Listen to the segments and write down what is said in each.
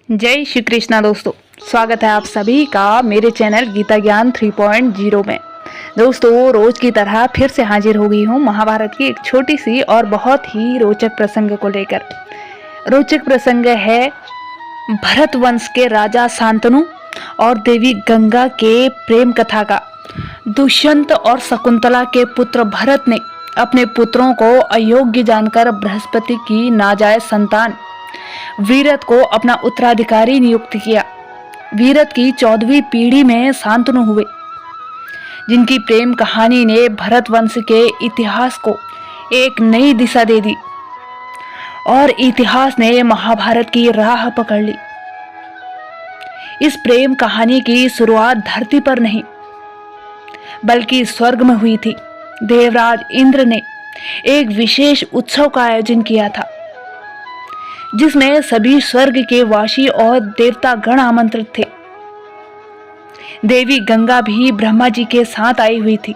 जय श्री कृष्णा दोस्तों, स्वागत है आप सभी का मेरे चैनल गीता ज्ञान 3.0 में। दोस्तों, रोज की तरह फिर से हाजिर हो गई हूँ महाभारत की एक छोटी सी और बहुत ही रोचक प्रसंग को लेकर। रोचक प्रसंग है भरत वंश के राजा शांतनु और देवी गंगा के प्रेम कथा का। दुष्यंत और शकुंतला के पुत्र भरत ने अपने पुत्रों को अयोग्य जानकर बृहस्पति की नाजायज संतान वीरत को अपना उत्तराधिकारी नियुक्त किया। वीरत की 14वीं पीढ़ी में शांतनु हुए, जिनकी प्रेम कहानी ने भरत वंश के इतिहास को एक नई दिशा दे दी और इतिहास ने महाभारत की राह पकड़ ली। इस प्रेम कहानी की शुरुआत धरती पर नहीं बल्कि स्वर्ग में हुई थी। देवराज इंद्र ने एक विशेष उत्सव का आयोजन किया था, जिसमें सभी स्वर्ग के वासी और देवता गण आमंत्रित थे। देवी गंगा भी ब्रह्मा जी के साथ आई हुई थी।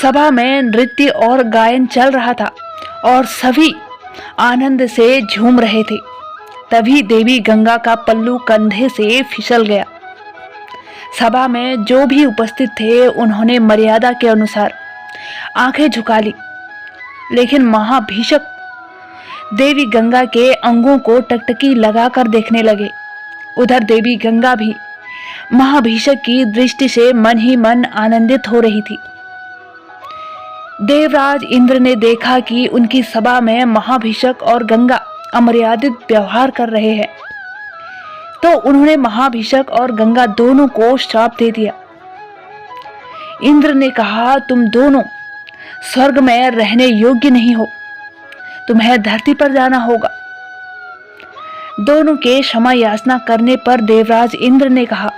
सभा में नृत्य और गायन चल रहा था और सभी आनंद से झूम रहे थे। तभी देवी गंगा का पल्लू कंधे से फिसल गया। सभा में जो भी उपस्थित थे उन्होंने मर्यादा के अनुसार आंखें झुका ली, लेकिन महाभीषक देवी गंगा के अंगों को टकटकी लगाकर देखने लगे। उधर देवी गंगा भी महाभीषक की दृष्टि से मन ही मन आनंदित हो रही थी। देवराज इंद्र ने देखा कि उनकी सभा में महाभीषक और गंगा अमर्यादित व्यवहार कर रहे हैं, तो उन्होंने महाभीषक और गंगा दोनों को श्राप दे दिया। इंद्र ने कहा, तुम दोनों स्वर्ग में रहने योग्य नहीं हो, तुम्हें धरती पर जाना होगा। दोनों के क्षमा याचना करने पर देवराज इंद्र ने कहा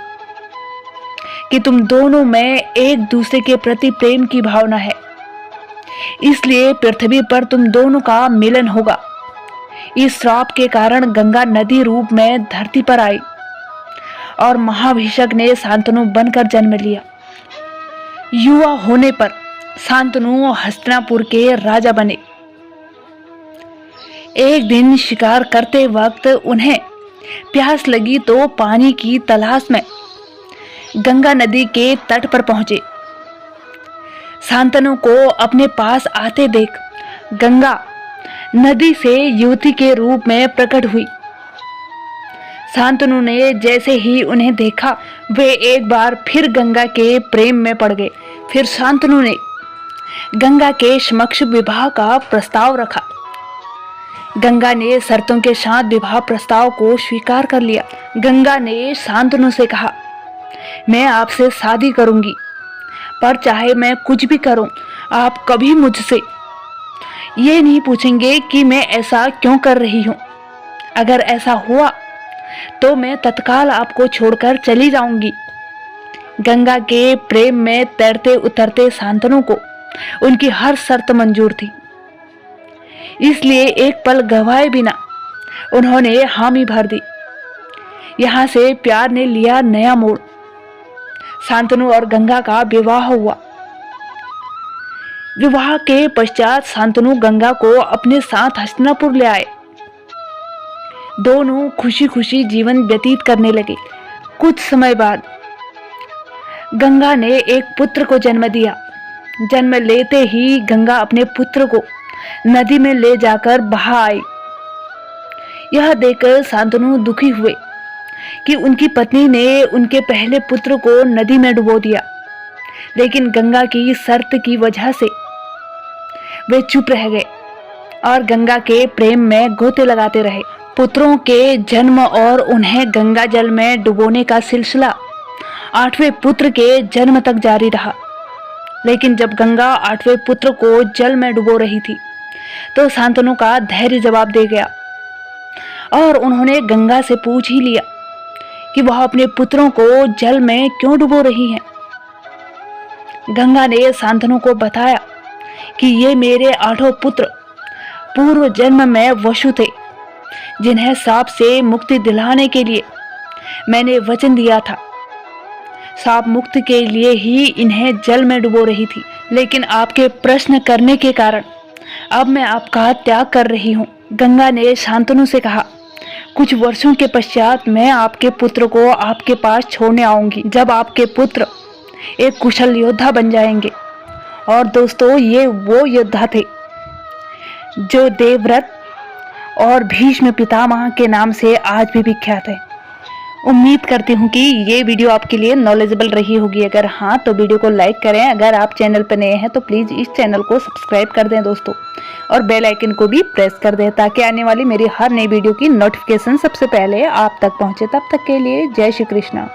कि तुम दोनों में एक दूसरे के प्रति प्रेम की भावना है, इसलिए पृथ्वी पर तुम दोनों का मिलन होगा। इस श्राप के कारण गंगा नदी रूप में धरती पर आई और महाभिषक ने शांतनु बनकर जन्म लिया। युवा होने पर शांतनु हस्तिनापुर के राजा बने। एक दिन शिकार करते वक्त उन्हें प्यास लगी तो पानी की तलाश में गंगा नदी के तट पर पहुंचे। शांतनु को अपने पास आते देख गंगा नदी से युवती के रूप में प्रकट हुई। शांतनु ने जैसे ही उन्हें देखा, वे एक बार फिर गंगा के प्रेम में पड़ गए। फिर शांतनु ने गंगा के समक्ष विवाह का प्रस्ताव रखा। गंगा ने शर्तों के साथ विवाह प्रस्ताव को स्वीकार कर लिया। गंगा ने शांतनु से कहा, मैं आपसे शादी करूंगी, पर चाहे मैं कुछ भी करूं, आप कभी मुझसे ये नहीं पूछेंगे कि मैं ऐसा क्यों कर रही हूं। अगर ऐसा हुआ तो मैं तत्काल आपको छोड़कर चली जाऊंगी। गंगा के प्रेम में तैरते उतरते शांतनु को उनकी हर शर्त मंजूर थी, इसलिए एक पल गवाए बिना उन्होंने हामी भर दी। यहां से प्यार ने लिया नया मोड़। शांतनु और गंगा का विवाह हुआ। विवाह के पश्चात शांतनु गंगा को अपने साथ हस्तिनापुर ले आए। दोनों खुशी खुशी जीवन व्यतीत करने लगे। कुछ समय बाद गंगा ने एक पुत्र को जन्म दिया। जन्म लेते ही गंगा अपने पुत्र को नदी में ले जाकर बहा आई। यह देखकर शांतनु दुखी हुए कि उनकी पत्नी ने उनके पहले पुत्र को नदी में डुबो दिया, लेकिन गंगा की शर्त की वजह से वे चुप रह गए और गंगा के प्रेम में गोते लगाते रहे। पुत्रों के जन्म और उन्हें गंगा जल में डुबोने का सिलसिला 8वें पुत्र के जन्म तक जारी रहा। लेकिन जब गंगा 8वें पुत्र को जल में डुबो रही थी, तो शांतनु का धैर्य जवाब दे गया और उन्होंने गंगा से पूछ ही लिया कि वह अपने पुत्रों को जल में क्यों डुबो रही हैं। गंगा ने शांतनु को बताया कि ये मेरे 8 पुत्र पूर्व जन्म में वसु थे, जिन्हें साप से मुक्ति दिलाने के लिए मैंने वचन दिया था। साप मुक्ति के लिए ही इन्हें जल में डुबो रही थी, लेकिन आपके प्रश्न करने के कारण अब मैं आपका त्याग कर रही हूँ। गंगा ने शांतनु से कहा, कुछ वर्षों के पश्चात मैं आपके पुत्र को आपके पास छोड़ने आऊंगी, जब आपके पुत्र एक कुशल योद्धा बन जाएंगे। और दोस्तों, ये वो योद्धा थे जो देवव्रत और भीष्म पितामह के नाम से आज भी विख्यात है। उम्मीद करती हूँ कि ये वीडियो आपके लिए नॉलेजेबल रही होगी। अगर हाँ तो वीडियो को लाइक करें। अगर आप चैनल पर नए हैं तो प्लीज़ इस चैनल को सब्सक्राइब कर दें दोस्तों, और बेल आइकन को भी प्रेस कर दें ताकि आने वाली मेरी हर नई वीडियो की नोटिफिकेशन सबसे पहले आप तक पहुँचे। तब तक के लिए जय श्री कृष्णा।